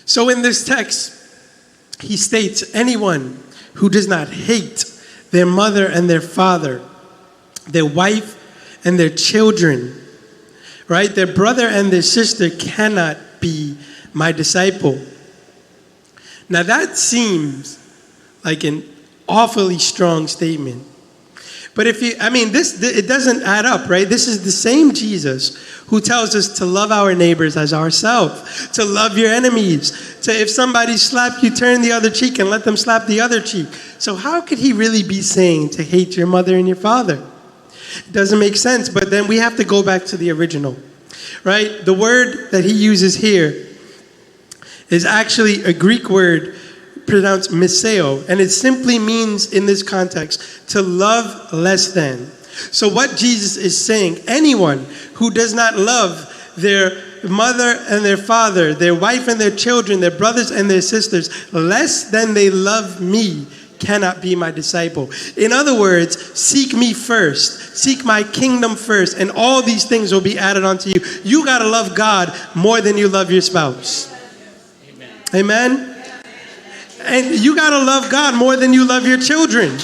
So in this text, he states, anyone who does not hate their mother and their father, their wife and their children, right? Their brother and their sister cannot be my disciple. Now that seems like an awfully strong statement. But it doesn't add up, right? This is the same Jesus who tells us to love our neighbors as ourselves, to love your enemies, to if somebody slapped you, turn the other cheek and let them slap the other cheek. So how could he really be saying to hate your mother and your father? It doesn't make sense, but then we have to go back to the original, right? The word that he uses here is actually a Greek word pronounced miseo, and it simply means in this context to love less than. So what Jesus is saying, anyone who does not love their mother and their father, their wife and their children, their brothers and their sisters, less than they love me, cannot be my disciple. In other words, seek me first, seek my kingdom first, and all these things will be added onto you. You got to love God more than you love your spouse. Amen? And you got to love God more than you love your children.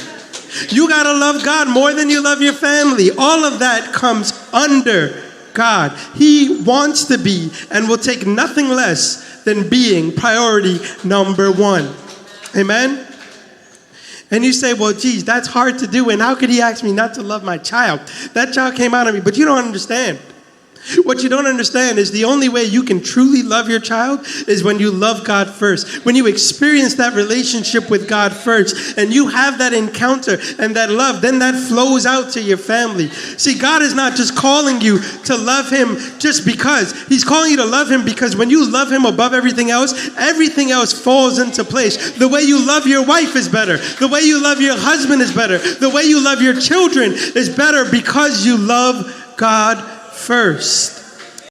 You got to love God more than you love your family. All of that comes under God. He wants to be and will take nothing less than being priority number one. Amen? And you say, well, geez, that's hard to do. And how could he ask me not to love my child? That child came out of me. But you don't understand. What you don't understand is the only way you can truly love your child is when you love God first. When you experience that relationship with God first and you have that encounter and that love, then that flows out to your family. See, God is not just calling you to love him just because. He's calling you to love him because when you love him above everything else falls into place. The way you love your wife is better. The way you love your husband is better. The way you love your children is better because you love God first.